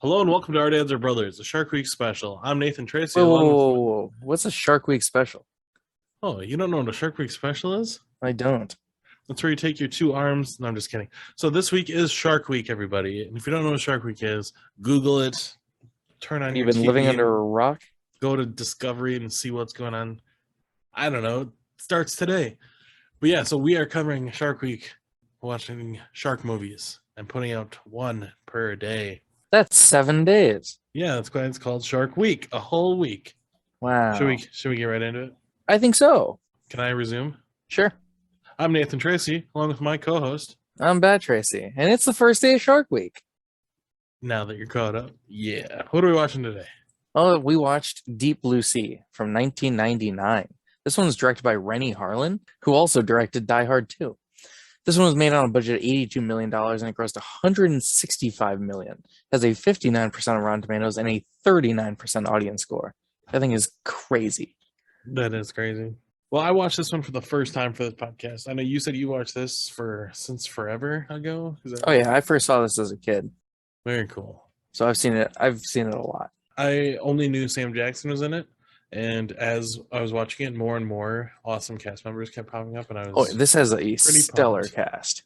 Hello and welcome to Our Dads Are Brothers, a Shark Week special. I'm Nathan Tracy, Whoa, whoa, along with whoa, whoa. What's a Shark Week special? Oh, you don't know what a Shark Week special is? I don't. That's where you take your two arms. No, I'm just kidding. So this week is Shark Week, everybody. And if you don't know what Shark Week is, Google it, turn on You've your been living TV, under a and rock? go to Discovery and see what's going on. I don't know. It starts today. But yeah, so we are covering Shark Week, watching shark movies and putting out one per day. That's 7 days. Yeah, that's why it's called Shark Week, a whole week. Should Wow. we get right into it? I think so. Can I resume? Sure. I'm Nathan Tracy, along with my co-host. I'm Bad Tracy, and it's the first day of Shark Week. Now that you're caught up, yeah. What are we watching today? Oh, we watched Deep Blue Sea from 1999. This one was directed by Rennie Harlan, who also directed Die Hard 2. This one was made on a budget of $82 million and it grossed $165 million. Has a 59% on Rotten Tomatoes and a 39% audience score. I think is crazy. That is crazy. Well, I watched this one for the first time for this podcast. I know you said you watched this since forever ago. Oh yeah, I first saw this as a kid, Very cool. so I've seen it a lot. I only knew Sam Jackson was in it, and as I was watching it, more and more awesome cast members kept popping up, and I was This has a stellar pumped. cast.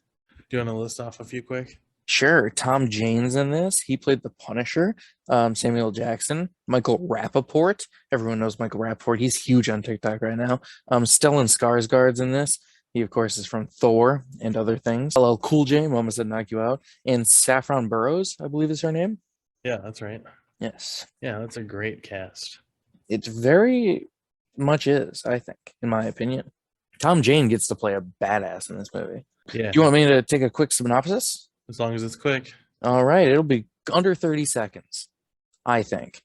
Do you want to list off a few quick? Sure, Tom Jane's in this. He played the Punisher. Samuel Jackson, Michael Rappaport. Everyone knows Michael Rappaport. He's huge on TikTok right now. Stellan Skarsgård's in this. He, of course, is from Thor and other things. LL Cool J, Mama Said Knock You Out. And Saffron Burrows, I believe is her name. Yeah, that's right. Yes. Yeah, that's a great cast. It very much is, I think, in my opinion. Tom Jane gets to play a badass in this movie. Yeah. Do you want me to take a quick synopsis? As long as it's quick. All right, it'll be under 30 seconds, I think.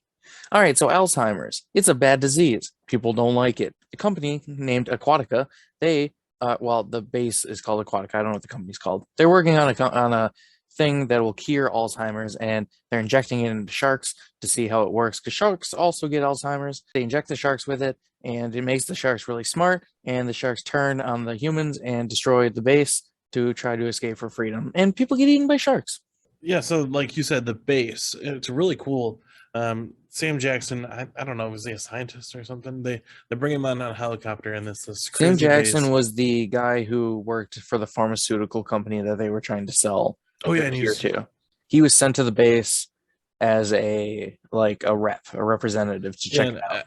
All right, so Alzheimer's. It's a bad disease. People don't like it. A company named Aquatica, the base is called Aquatica. I don't know what the company's called. They're working on a thing that will cure Alzheimer's, and they're injecting it into sharks to see how it works, because sharks also get Alzheimer's. They inject the sharks with it, and it makes the sharks really smart, and the sharks turn on the humans and destroy the base to try to escape for freedom, and people get eaten by sharks. Yeah, so like you said, the base, it's really cool. Sam Jackson, I don't know, was he a scientist or something? They bring him on a helicopter and this crazy Sam Jackson base. was the guy who worked for the pharmaceutical company that they were trying to sell. Oh yeah, and he was sent to the base as a representative to check it out.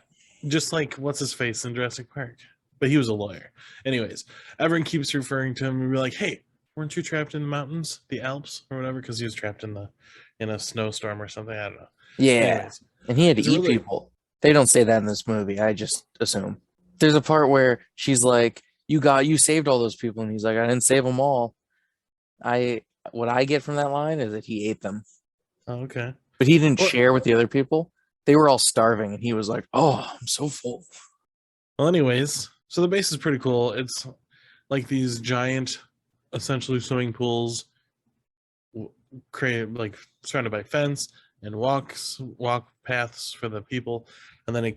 Just like what's his face in Jurassic Park, but he was a lawyer. Anyways, everyone keeps referring to him and be like, "Hey, weren't you trapped in the mountains, the Alps, or whatever?" Because he was trapped in a snowstorm or something. I don't know. Yeah, Anyways, and he had to eat really... people. They don't say that in this movie. I just assume. There's a part where she's like, "You saved all those people," and he's like, "I didn't save them all." What I get from that line is that he ate them. Oh, okay. But he didn't share with the other people. They were all starving, and he was like, "Oh, I'm so full." Well, anyways, so the base is pretty cool. It's like these giant, essentially swimming pools, like surrounded by fence and walk paths for the people, and then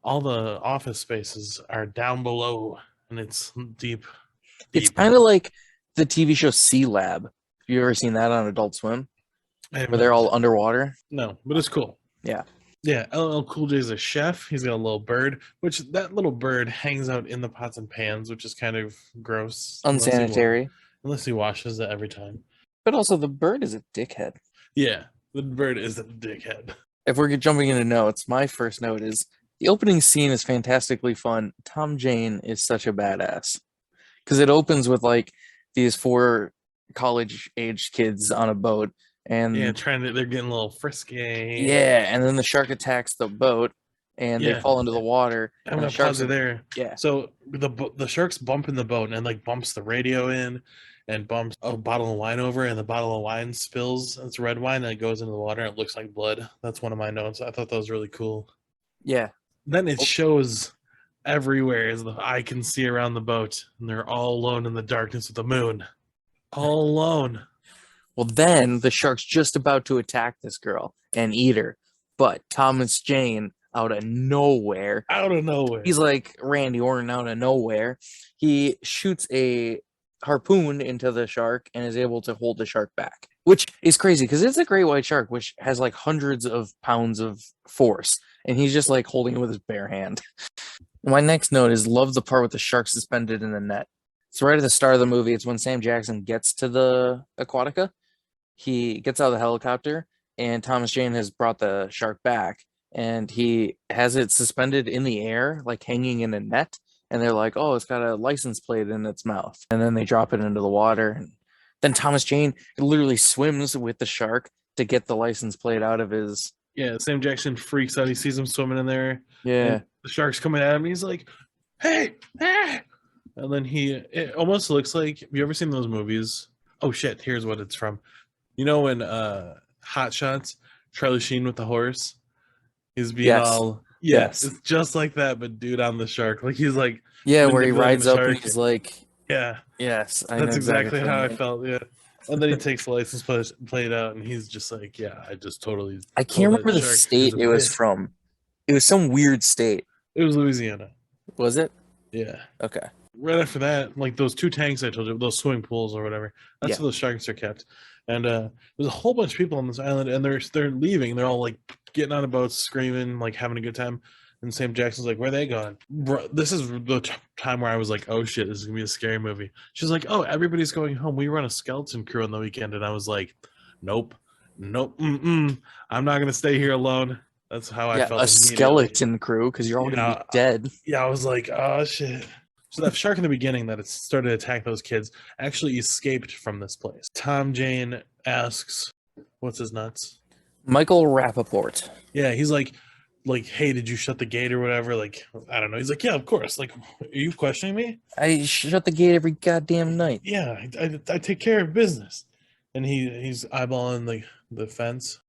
all the office spaces are down below, and it's deep. It's kind of like the TV show Sea Lab. Have you ever seen that on Adult Swim? Where they're all underwater? No, but it's cool. Yeah. Yeah, LL Cool J is a chef. He's got a little bird, which that little bird hangs out in the pots and pans, which is kind of gross. Unsanitary. Unless he washes it every time. But also the bird is a dickhead. Yeah, the bird is a dickhead. If we're jumping into notes, my first note is the opening scene is fantastically fun. Tom Jane is such a badass. Because it opens with like these 4 college-aged kids on a boat. And yeah, they're getting a little frisky. Yeah, and then the shark attacks the boat, and they fall into the water. And the sharks are there. Yeah. So the sharks bump in the boat and like bumps the radio in, and bumps a bottle of wine over, and the bottle of wine spills. It's red wine, and it goes into the water. And it looks like blood. That's one of my notes. I thought that was really cool. Yeah. Then it shows everywhere as the eye can see around the boat, and they're all alone in the darkness of the moon. All alone. Well, then the shark's just about to attack this girl and eat her. But Thomas Jane, out of nowhere, he's like Randy Orton out of nowhere. He shoots a harpoon into the shark and is able to hold the shark back. which is crazy because it's a great white shark, which has like hundreds of pounds of force, and he's just like holding it with his bare hand. My next note is love the part with the shark suspended in the net. It's right at the start of the movie. It's when Sam Jackson gets to the Aquatica. He gets out of the helicopter, and Thomas Jane has brought the shark back, and he has it suspended in the air, like hanging in a net. And they're like, "Oh, it's got a license plate in its mouth." And then they drop it into the water, and then Thomas Jane literally swims with the shark to get the license plate out of his. Yeah, Sam Jackson freaks out. He sees him swimming in there, Yeah, and the shark's coming at him. And he's like, "Hey, ah!" And then it almost looks like. Have you ever seen those movies? Oh shit! Here's what it's from. You know when Hot Shots, Charlie Sheen with the horse, he's being yes, all yes, it's just like that, but dude on the shark, like he's like yeah, where he manipulating rides the up and shark. he's like, Yeah, "Yes, I know that's exactly exactly what you how I mean." felt. Yeah, and then he takes the license plate out, and he's just like, "Yeah, I just totally I told can't that remember the shark who's state a it was bitch." from. It was some weird state. It was Louisiana. Was it? Yeah. Okay. Right after that, like those two tanks I told you, those swimming pools or whatever, that's Yeah. where those sharks are kept. And there's a whole bunch of people on this island, and they're leaving. They're all like getting on the boats, screaming, like having a good time. And Sam Jackson's like, "Where are they going?" Bro, this is the time where I was like, "Oh shit, this is gonna be a scary movie." She's like, "Oh, everybody's going home. We run a skeleton crew on the weekend," and I was like, "Nope, nope, I'm not gonna stay here alone." That's how I Yeah, felt a immediately. skeleton crew because you're all gonna be Yeah, dead. yeah, I was like, "Oh shit." So that shark in the beginning that it started to attack those kids actually escaped from this place. Tom Jane asks, "What's his nuts?" Michael Rappaport. Yeah, he's like, "Hey, did you shut the gate or whatever?" Like, I don't know. He's like, "Yeah, of course." Like, are you questioning me? I shut the gate every goddamn night. Yeah, I take care of business. And he's eyeballing the fence,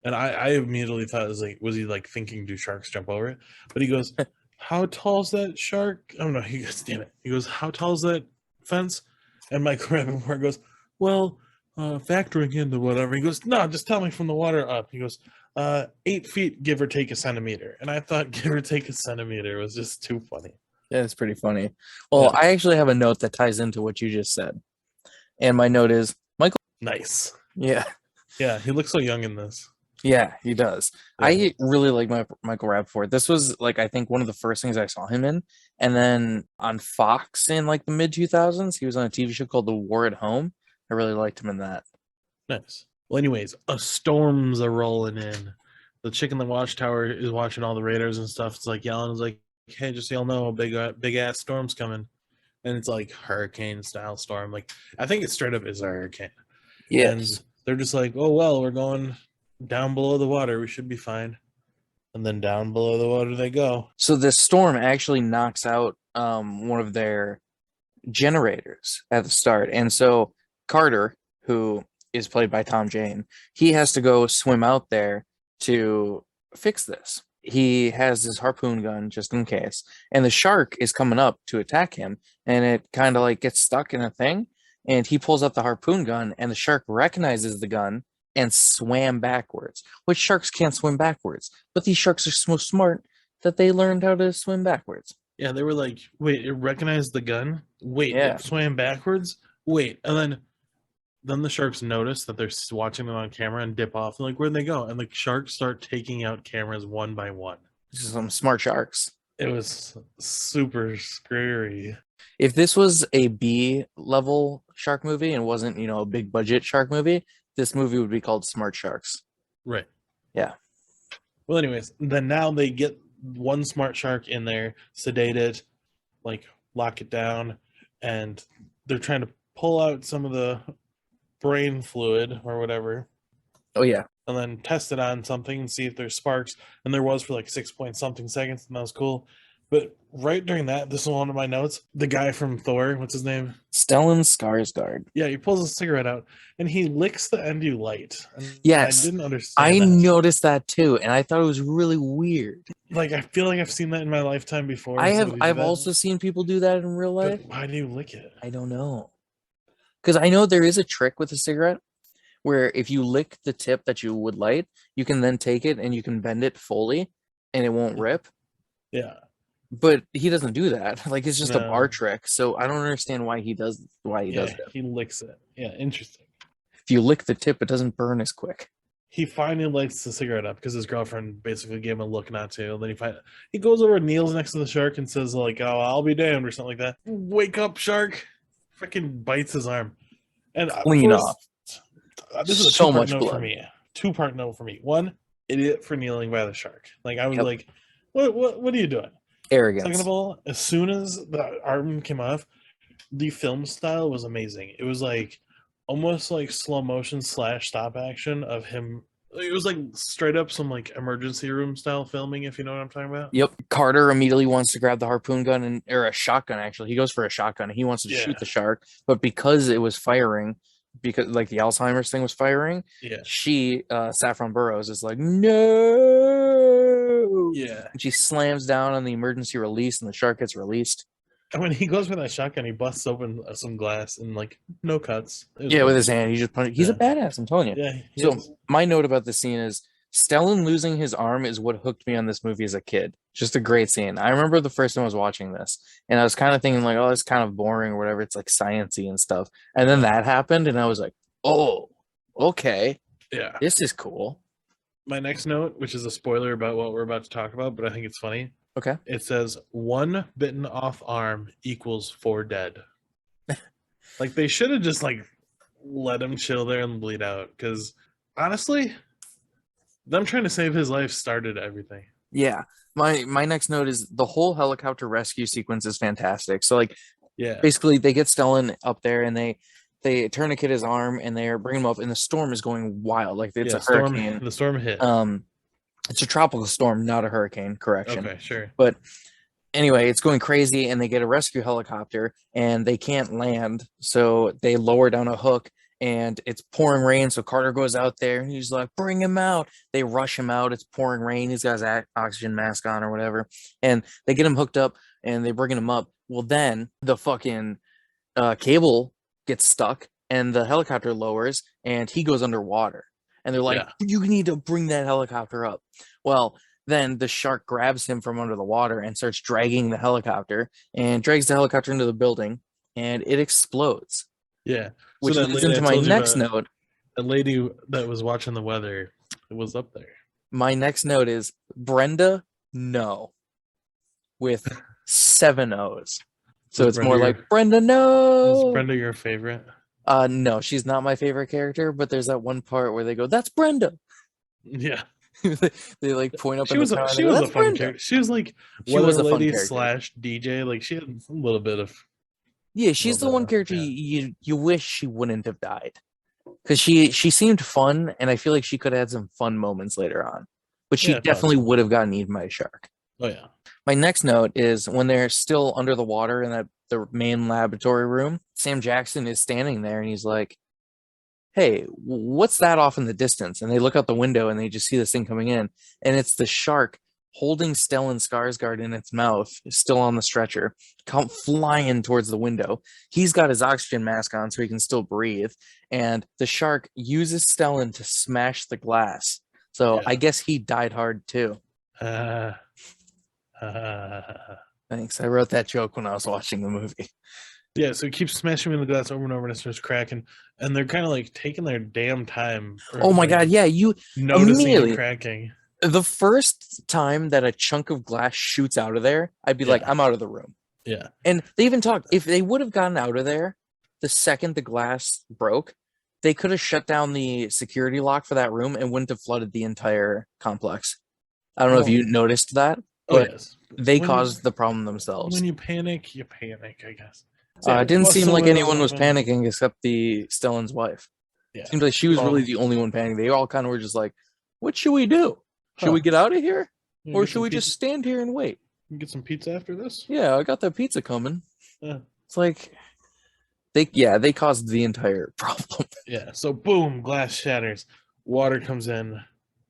and I immediately thought it was like, was he like thinking, do sharks jump over it? But he goes, "How tall is that shark?" Oh no, he goes, "Damn it!" He goes, "How tall is that fence?" And Michael Rappaport goes, "Well, factoring into whatever." He goes, "No, just tell me from the water up." He goes, 8 feet, give or take a centimeter." And I thought, give or take a centimeter was just too funny. Yeah, it's pretty funny. Well, Yeah, I actually have a note that ties into what you just said. And my note is Michael. nice. Yeah. Yeah, he looks so young in this. Yeah, he does. Yeah. I really like Michael Rappaport. This was like I think one of the first things I saw him in. And then on Fox in like the mid 2000s, he was on a TV show called The War at Home. I really liked him in that. Nice. Well, anyways, a storms are rolling in. The chick in the watchtower is watching all the radars and stuff. It's like yelling, is like, "Hey, just so y'all know, big ass storm's coming." And it's like hurricane style storm. Like, I think it straight up is a hurricane. And Yes. they're just like, "Oh well, we're going down below the water. We should be fine." And then down below the water they go. So this storm actually knocks out one of their generators at the start. And so Carter, who is played by Tom Jane, he has to go swim out there to fix this. He has his harpoon gun just in case, and the shark is coming up to attack him, and it kind of like gets stuck in a thing. And he pulls out the harpoon gun, and the shark recognizes the gun and swam backwards. Which sharks can't swim backwards, but these sharks are so smart that they learned how to swim backwards. Yeah, they were like, "Wait, it recognized the gun? Wait, Yeah, it swam backwards? Wait." And then the sharks notice that they're watching them on camera and dip off. They're like, "Where'd they go?" And the sharks start taking out cameras one by one. some smart sharks. It was super scary. If this was a B level shark movie and wasn't, a big budget shark movie, this movie would be called Smart Sharks. Right. Yeah. Well, anyways, then now they get one smart shark in there, sedate it, like lock it down, and they're trying to pull out some of the brain fluid or whatever, Oh yeah. and then test it on something and see if there's sparks. And there was for like 6 point something seconds, and that was cool. But right during that, this is one of my notes. The guy from Thor, what's his name? Stellan Skarsgård. Yeah, he pulls a cigarette out and he licks the end you light. And Yes. I didn't I understand that. noticed that too, and I thought it was really weird. Like, I feel like I've seen that in my lifetime before. I and have somebody do I've that, also seen people do that in real life. but why do you lick it? I don't know. Because I know there is a trick with a cigarette where if you lick the tip that you would light, you can then take it and you can bend it fully and it won't rip. Yeah. But he doesn't do that. Like it's just a bar No. trick. So I don't understand why he does Yeah, it. he licks it. Yeah, interesting. if you lick the tip, it doesn't burn as quick. He finally lights the cigarette up because his girlfriend basically gave him a look not to. And then he goes over and kneels next to the shark and says, like, "Oh, I'll be damned," or something like that. Wake up, shark! Freaking bites his arm. And Clean off. This is a So two-part much note blood. for me. Two-part note for me. One, idiot for kneeling by the shark. Like, I was Yep. like, what are you doing? Arrogance. Second of all, as soon as the arm came off, the film style was amazing. It was like almost like slow motion / stop action of him. It was like straight up some like emergency room style filming, if you know what I'm talking about. Yep. Carter immediately wants to grab the harpoon gun or a shotgun. Actually, he goes for a shotgun. He wants to shoot the shark, but because it was firing, because like the Alzheimer's thing was firing, she Saffron Burrows is like, no. Yeah. And she slams down on the emergency release, and the shark gets released. And when he goes for that shotgun, he busts open some glass and like no cuts. Yeah, with his hand, he just punched. He's a badass. I'm telling you. Yeah. So my note about this scene is Stellan losing his arm is what hooked me on this movie as a kid. Just a great scene. I remember the first time I was watching this, and I was kind of thinking like, oh, it's kind of boring or whatever. It's like sciencey and stuff. And then that happened, and I was like, oh, okay, yeah, this is cool. My next note, which is a spoiler about what we're about to talk about, but I think it's funny. Okay. It says 1 bitten off arm equals 4 dead. Like they should have just like let him chill there and bleed out. Because honestly, them trying to save his life started everything. Yeah. My next note is the whole helicopter rescue sequence is fantastic. So like, basically they get Stellan up there and they tourniquet his arm and they're bringing him up, and the storm is going wild. Like it's a hurricane. The storm hit. It's a tropical storm, not a hurricane. Correction. Okay, sure. But anyway, it's going crazy, and they get a rescue helicopter, and they can't land, so they lower down a hook, and it's pouring rain. So Carter goes out there, and he's like, "Bring him out!" They rush him out. It's pouring rain. He's got his oxygen mask on or whatever, and they get him hooked up, and they're bringing him up. Well, then the fucking cable gets stuck, and the helicopter lowers, and he goes underwater. And they're like, you need to bring that helicopter up. Well, then the shark grabs him from under the water and starts dragging the helicopter and drags the helicopter into the building, and it explodes. Yeah. Which leads into my next note. A lady that was watching the weather was up there. My next note is Brenda, no. With 7 O's. So it's more like Brenda, no. Is Brenda your favorite? No, she's not my favorite character, but there's that one part where they go, "That's Brenda." Yeah. they like point up. She was a fun character. She was like weather lady / DJ. Like she had a little bit of. Yeah, she's the one character you wish she wouldn't have died, because she seemed fun, and I feel like she could have had some fun moments later on, but she definitely would have gotten eaten by a shark. Oh yeah. My next note is when they're still under the water in the main laboratory room, Sam Jackson is standing there and he's like, "Hey, what's that off in the distance?" And they look out the window and they just see this thing coming in, and it's the shark holding Stellan Skarsgård in its mouth, still on the stretcher, come flying towards the window. He's got his oxygen mask on so he can still breathe, and the shark uses Stellan to smash the glass. So I guess he died hard too. Thanks. I wrote that joke when I was watching the movie. Yeah, so he keeps smashing him in the glass over and over, and it starts cracking. And they're kind of like taking their damn time. Oh my god, yeah, you noticing it cracking. The first time that a chunk of glass shoots out of there, I'd be like, I'm out of the room. Yeah. And they even talked, if they would have gotten out of there the second the glass broke, they could have shut down the security lock for that room and wouldn't have flooded the entire complex. I don't know if you noticed that. But they caused the problem themselves. When you panic, I guess. It didn't seem like anyone was panicking except the Stellan's wife. It seemed like she was really the only one panicking. They all kind of were just like, what should we do? Should we get out of here? Or should we just stand here and wait? Get some pizza after this? Yeah, I got that pizza coming. Yeah. It's like, they caused the entire problem. Yeah, so boom, glass shatters. Water comes in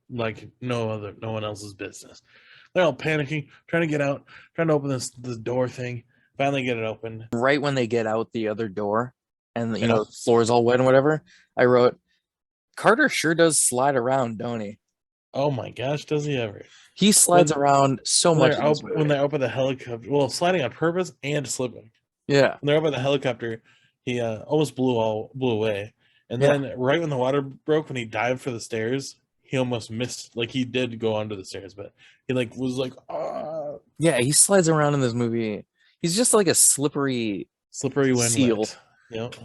like no one else's business. They're all panicking, trying to get out, trying to open the door thing. Finally get it open. Right when they get out the other door and, the floor is all wet and whatever, I wrote, Carter sure does slide around, don't he? Oh my gosh, does he ever? He slides around so much. When they're up at the helicopter, well, sliding on purpose and slipping. Yeah. When they're up at the helicopter, he almost blew away. And Yeah. then right when the water broke, when he dived for the stairs, he almost missed. Like he did go onto the stairs, but he like was like, ah, Yeah, he slides around in this movie. He's just like a slippery slippery when seal. wet. Yep.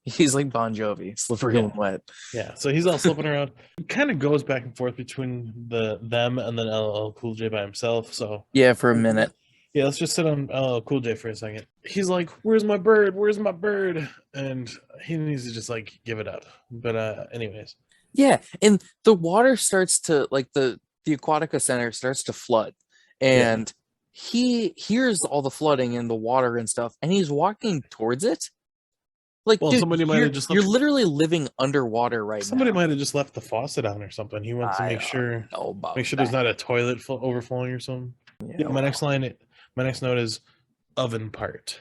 He's like Bon Jovi, slippery Yeah. when wet. Yeah. So he's all slipping around. It kind of goes back and forth between them and then LL Cool J by himself. So Yeah, for a minute. yeah, let's just sit on LL Cool J for a second. He's like, "Where's my bird? Where's my bird?" And he needs to just like give it up. But anyways, Yeah, and the water starts to like the Aquatica Center starts to flood, and he hears all the flooding and the water and stuff, and he's walking towards it. Like, well, dude, somebody might have just you're left, literally living underwater right somebody now. might have just left the faucet on or something. He wants to I make sure don't know about there's that. not a toilet overflowing or something. Yeah, Yeah, my next note is oven part.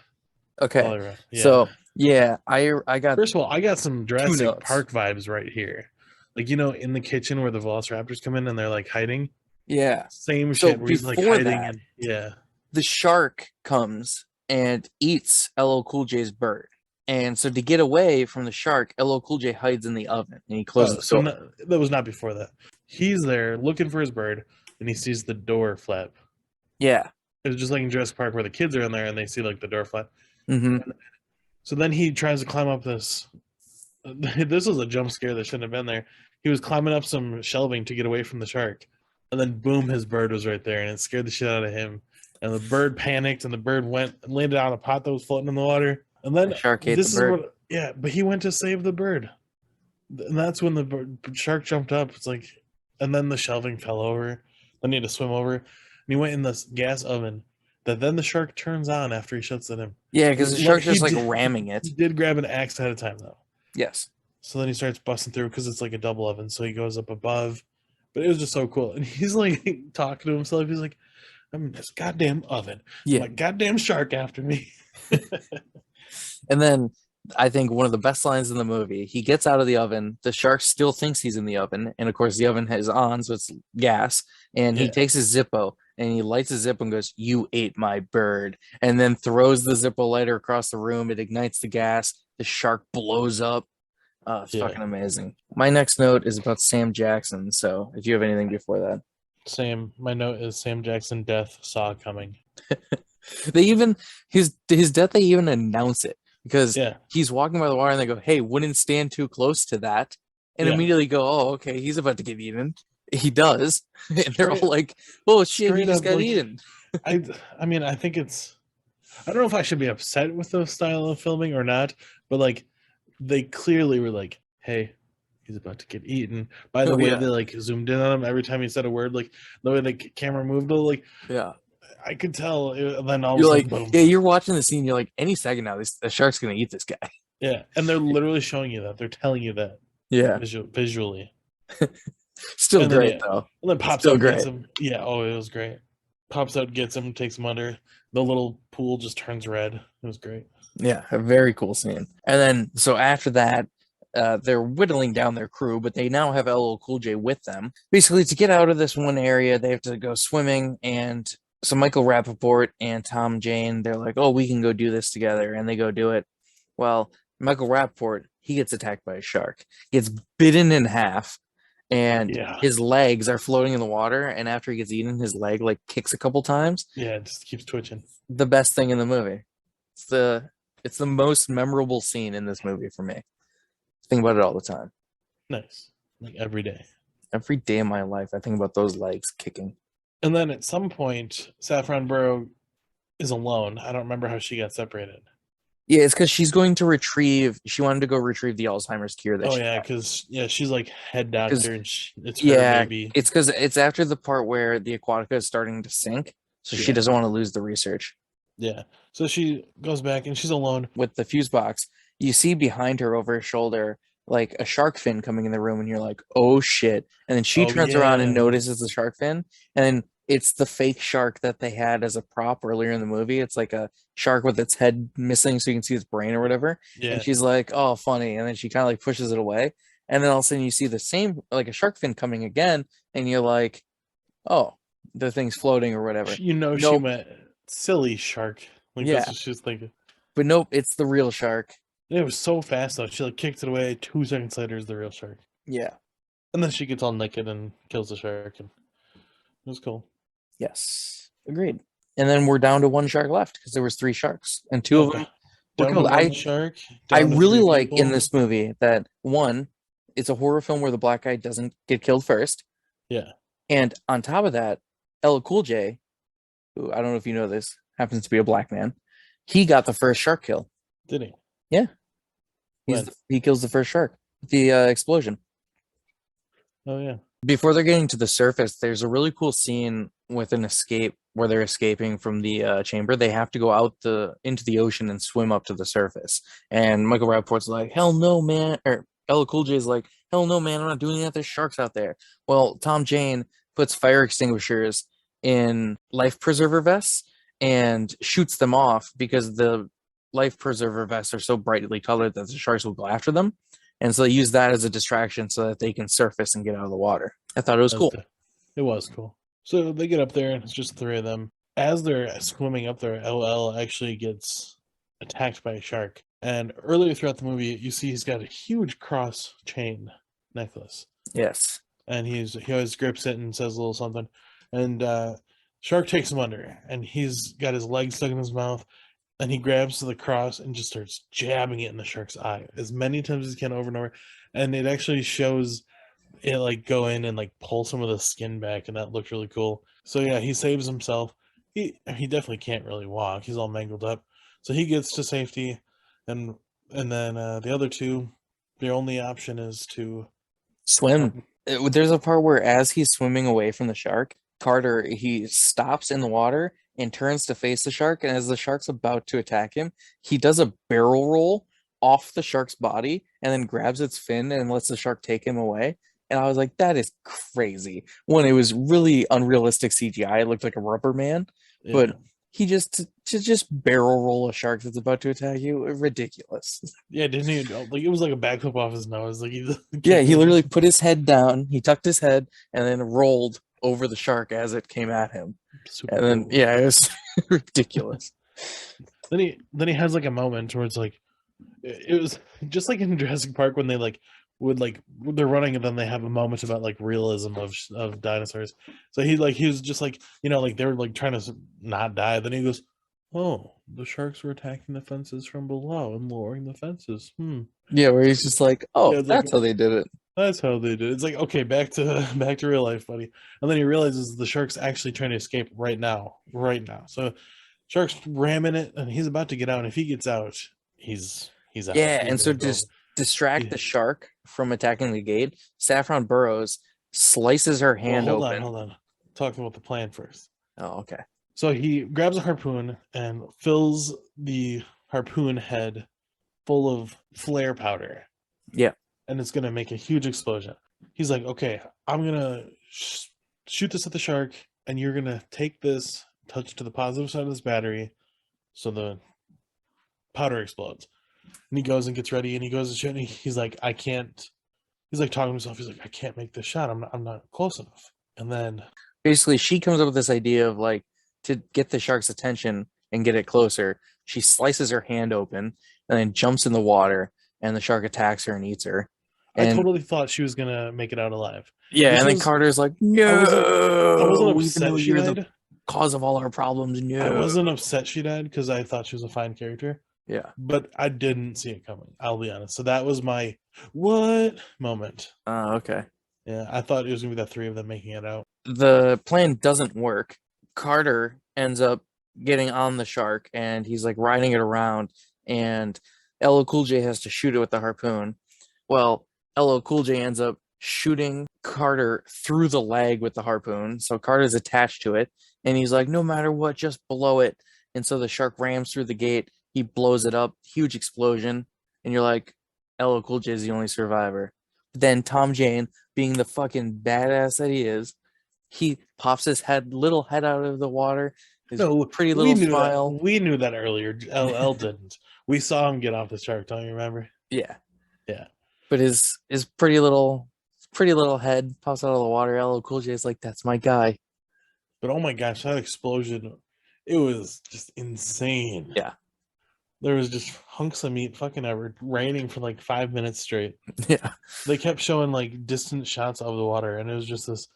okay. All right. Yeah. So yeah, I got First of all, I got some Jurassic notes. Park vibes right here. Like, you know, in the kitchen where the velociraptors come in and they're like hiding. yeah. Same So shit where he's like before hiding that, and yeah. the shark comes and eats LL Cool J's bird. And so to get away from the shark, LL Cool J hides in the oven and he closes the So door. that was not before that. He's there looking for his bird and he sees the door flap. Yeah. It's just like in Jurassic Park where the kids are in there and they see like the door flap. Mm-hmm. So then he tries to climb up this. This was a jump scare that shouldn't have been there. He was climbing up some shelving to get away from the shark. And then boom, his bird was right there and it scared the shit out of him. And the bird panicked and the bird went and landed on a pot that was floating in the water. And then The shark ate this the is bird. what, yeah, but he went to save the bird. And that's when the shark jumped up. It's like, and then the shelving fell over. Then he had to swim over. And he went in this gas oven that then the shark turns on after he shuts it in. Yeah, because the What shark's he just like did- ramming it. He did grab an axe ahead of time though. Yes. So then he starts busting through because it's like a double oven. So he goes up above. But it was just so cool. And he's like talking to himself. He's like, I'm in this goddamn oven. Yeah. My goddamn shark after me. And then I think one of the best lines in the movie, he gets out of the oven. The shark still thinks he's in the oven. And of course, the oven is on, so it's gas. And he Yeah. takes his Zippo and he lights his Zippo and goes, "You ate my bird." And then throws the Zippo lighter across the room. It ignites the gas. The shark blows up. It's Yeah. fucking amazing. My next note is about Sam Jackson. So if you have anything before that, My note is Sam Jackson death saw coming. they even his death. They even announce it because Yeah. he's walking by the water and they go, "Hey, wouldn't stand too close to that," and Yeah. immediately go, "Oh, okay, he's about to get eaten." He does, and they're all Straight- like, "Oh shit, he straight just up, got like- eaten." I mean, I think it's. I don't know if I should be upset with the style of filming or not, but like, they clearly were like, "Hey, he's about to get eaten." By the Oh, way, yeah. they like zoomed in on him every time he said a word, like the way the camera moved. Like, Yeah, I could tell. And then all you're of a like, sudden, boom. yeah, you're watching the scene. You're like, any second now, the shark's gonna eat this guy. Yeah, and they're literally showing you that. They're telling you that Yeah, visually. still And then, great yeah. though. And then pops Still out, gets great. him. Yeah, oh, it was great. Pops out, gets him, takes him under. The little pool just turns red. It was great. Yeah, a very cool scene. And then so after that, they're whittling down their crew, but they now have LL Cool J with them. Basically, to get out of this one area, they have to go swimming. And so Michael Rappaport and Tom Jane, they're like, "Oh, we can go do this together," and they go do it. Well, Michael Rappaport, he gets attacked by a shark, gets bitten in half, and Yeah. his legs are floating in the water. And after he gets eaten, his leg like kicks a couple times. Yeah, it just keeps twitching. The best thing in the movie. It's the most memorable scene in this movie for me. Think about it all the time. Nice. Like every day. Every day of my life, I think about those legs kicking. And then at some point, Saffron Burrow is alone. I don't remember how she got separated. Yeah, it's because she wanted to go retrieve the Alzheimer's cure that Oh she yeah, had. because she's like head doctor and it's her Yeah, baby. it's because it's after the part where the Aquatica is starting to sink, so she Yeah. doesn't want to lose the research. Yeah. So she goes back and she's alone. With the fuse box, you see behind her over her shoulder like a shark fin coming in the room, and you're like, "Oh shit!" And then she Oh, turns around and yeah. notices the shark fin, and then it's the fake shark that they had as a prop earlier in the movie. It's like a shark with its head missing, so you can see its brain or whatever. Yeah. And she's like, "Oh, funny," and then she kind of like pushes it away, and then all of a sudden you see the same like a shark fin coming again, and you're like, "Oh, the thing's floating or whatever." She Nope. meant silly shark. Like Yeah. that's what she was thinking. But nope, it's the real shark. And it was so fast though. She like kicks it away. 2 seconds later is the real shark, Yeah. and then she gets all naked and kills the shark, and it was cool. Yes. Agreed. And then we're down to one shark left because there was 3 sharks and 2 Yeah, of them were down to killed. one shark. I Down to really 3 like in people. this movie that one, it's a horror film where the black guy doesn't get killed first. Yeah. And on top of that, LL Cool J, who I don't know if you know this, happens to be a black man. He got the first shark kill. Did he? Yeah. When? He kills the first shark. The explosion. Oh yeah. Before they're getting to the surface, there's a really cool scene with an escape where they're escaping from the chamber. They have to go out into the ocean and swim up to the surface. And Michael Rappaport's like, "Hell no, man!" Or LL Cool J is like, "Hell no, man! I'm not doing that. There's sharks out there." Well, Tom Jane puts fire extinguishers in life preserver vests and shoots them off because the life preserver vests are so brightly colored that the sharks will go after them. And so they use that as a distraction so that they can surface and get out of the water. I thought it was cool. It was cool. So they get up there, and it's just 3 of them. As they're swimming up there, LL actually gets attacked by a shark. And earlier throughout the movie, you see he's got a huge cross chain necklace. Yes. And he always grips it and says a little something. And shark takes him under, and he's got his legs stuck in his mouth. And he grabs the cross and just starts jabbing it in the shark's eye as many times as he can over and over. And it actually shows it like go in and like pull some of the skin back, and that looked really cool. So yeah, he saves himself. He definitely can't really walk. He's all mangled up. So he gets to safety, and then the other 2, their only option is to Swim. There's a part where as he's swimming away from the shark, Carter, he stops in the water and turns to face the shark. And as the shark's about to attack him, he does a barrel roll off the shark's body and then grabs its fin and lets the shark take him away. And I was like, that is crazy. When it was really unrealistic CGI, it looked like a rubber man, but he just to just barrel roll a shark that's about to attack you, ridiculous. Yeah, didn't he? Like it was like a backflip off his nose. Like he literally put his head down, he tucked his head, and then rolled over the shark as it came at him. Super and then cool. yeah, it was ridiculous. Then he has like a moment where it's like it was just like in Jurassic Park when they like would like they're running and then they have a moment about like realism of dinosaurs. So he was just like, like they were like trying to not die. Then he goes, "Oh, the sharks were attacking the fences from below and lowering the fences." Yeah, where he's just like, "Oh, Yeah, that's how they did it." That's how they did it. It's like, okay, back to real life, buddy. And then he realizes the shark's actually trying to escape right now. So shark's ramming it, and he's about to get out. And if he gets out, he's out. Yeah, He's and so gonna go. just distract the shark from attacking the gate. Saffron Burrows slices her hand open. Hold on. Talking about the plan first. Oh, okay. So he grabs a harpoon and fills the harpoon head full of flare powder. Yeah. And it's going to make a huge explosion. He's like, okay, I'm going to shoot this at the shark, and you're going to take this, touch to the positive side of this battery, so the powder explodes. And he goes and gets ready, and he goes to shoot, and he's like, I can't. He's like talking to himself. He's like, I can't make this shot. I'm not close enough. And then basically she comes up with this idea of like to get the shark's attention and get it closer. She slices her hand open and then jumps in the water, and the shark attacks her and eats her. And I totally thought she was gonna make it out alive. Yeah, and then Carter's like, "No, I wasn't upset she died. The cause of all our problems." No, I wasn't upset she died because I thought she was a fine character. Yeah, but I didn't see it coming. I'll be honest. So that was my what moment. Okay. Yeah, I thought it was gonna be the 3 of them making it out. The plan doesn't work. Carter ends up getting on the shark, and he's like riding it around, and LL Cool J has to shoot it with the harpoon. Well, LL Cool J ends up shooting Carter through the leg with the harpoon. So Carter's attached to it, and he's like, no matter what, just blow it. And so the shark rams through the gate. He blows it up, huge explosion. And you're like, LL Cool J is the only survivor. Then Tom Jane, being the fucking badass that he is, he pops his little head out of the water. His pretty little smile. We knew that earlier. LL didn't. We saw him get off the shark. Don't you remember? Yeah. Yeah. But his pretty little head pops out of the water. LL Cool J is like, that's my guy. But oh my gosh, that explosion, it was just insane. Yeah. there was just hunks of meat fucking ever raining for like 5 minutes straight. Yeah. They kept showing like distant shots of the water, and it was just this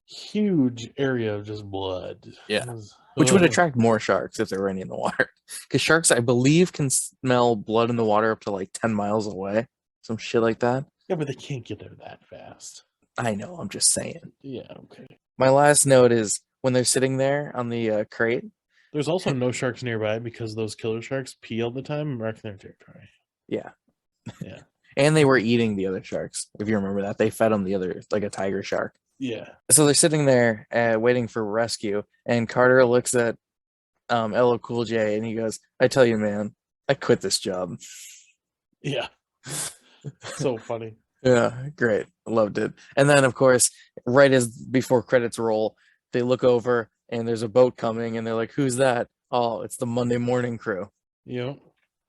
huge area of just blood. Yeah. It was- Which would ugh. attract more sharks if they were any in the water. Because sharks, I believe, can smell blood in the water up to like 10 miles away. Some shit like that. Yeah, but they can't get there that fast. I know, I'm just saying. Yeah, okay. My last note is when they're sitting there on the crate. There's also no sharks nearby because those killer sharks pee all the time and mark their territory. Yeah. Yeah. And they were eating the other sharks, if you remember that. They fed them the other, like a tiger shark. Yeah. So they're sitting there waiting for rescue. And Carter looks at LL Cool J and he goes, I tell you, man, I quit this job. Yeah. So funny. Yeah, great. I loved it. And then, of course, right as before credits roll, they look over and there's a boat coming and they're like, who's that? Oh, it's the Monday morning crew. Yep.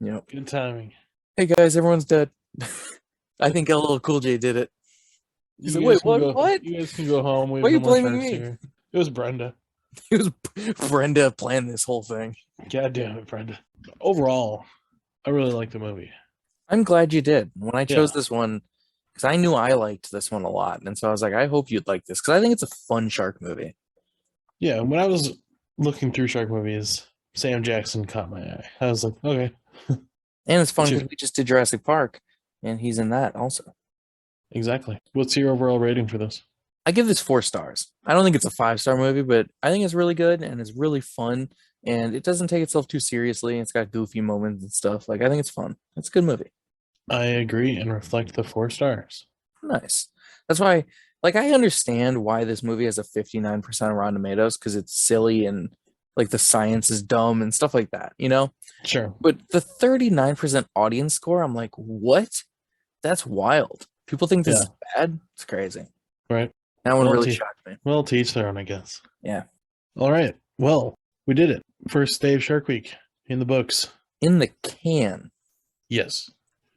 Yep. Good timing. Hey guys, everyone's dead. I think LL Cool J did it. He said, wait, what? You guys can go home. We Why have are no you more blaming sharks me? here. It was Brenda. It was Brenda planned this whole thing. God damn it, Brenda. Overall, I really like the movie. I'm glad you did. When I chose Yeah. this one, because I knew I liked this one a lot. And so I was like, I hope you'd like this because I think it's a fun shark movie. Yeah, when I was looking through shark movies, Sam Jackson caught my eye. I was like, okay. And it's fun Which is- because we just did Jurassic Park and he's in that also. Exactly. What's your overall rating for this? I give this 4 stars. I don't think it's a 5-star movie, but I think it's really good and it's really fun. And it doesn't take itself too seriously. It's got goofy moments and stuff. Like, I think it's fun. It's a good movie. I agree and reflect the 4 stars. Nice. That's why, like, I understand why this movie has a 59% Rotten Tomatoes because it's silly and like the science is dumb and stuff like that, you know? Sure. But the 39% audience score, I'm like, what? That's wild. People think this is bad. It's crazy. Right. That one Well, really to- shocked me. Well, to each their own, I guess. Yeah. All right. Well, we did it. First day of Shark Week in the books. In the can. Yes.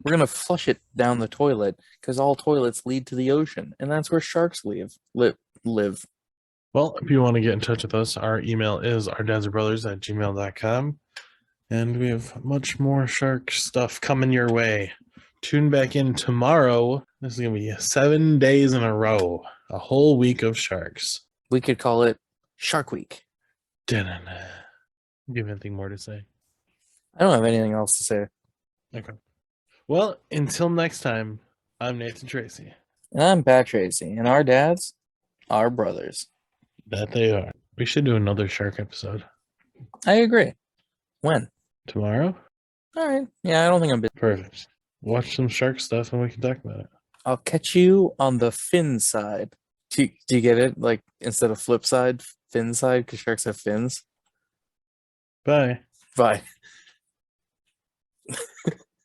We're gonna flush it down the toilet because all toilets lead to the ocean, and that's where sharks live. Well, if you want to get in touch with us, our email is ourdadsbrothers@gmail.com. And we have much more shark stuff coming your way. Tune back in tomorrow. This is going to be 7 days in a row. A whole week of sharks. We could call it Shark Week. Da-na-na. Do you have anything more to say? I don't have anything else to say. Okay. Well, until next time, I'm Nathan Tracy. And I'm Pat Tracy, and our dads are brothers. That they are. We should do another shark episode. I agree. When? Tomorrow? All right. Yeah, I don't think I'm busy. Perfect. Watch some shark stuff and we can talk about it. I'll catch you on the fin side. Do you get it? Like, instead of flip side, fin side, because sharks have fins. Bye. Bye.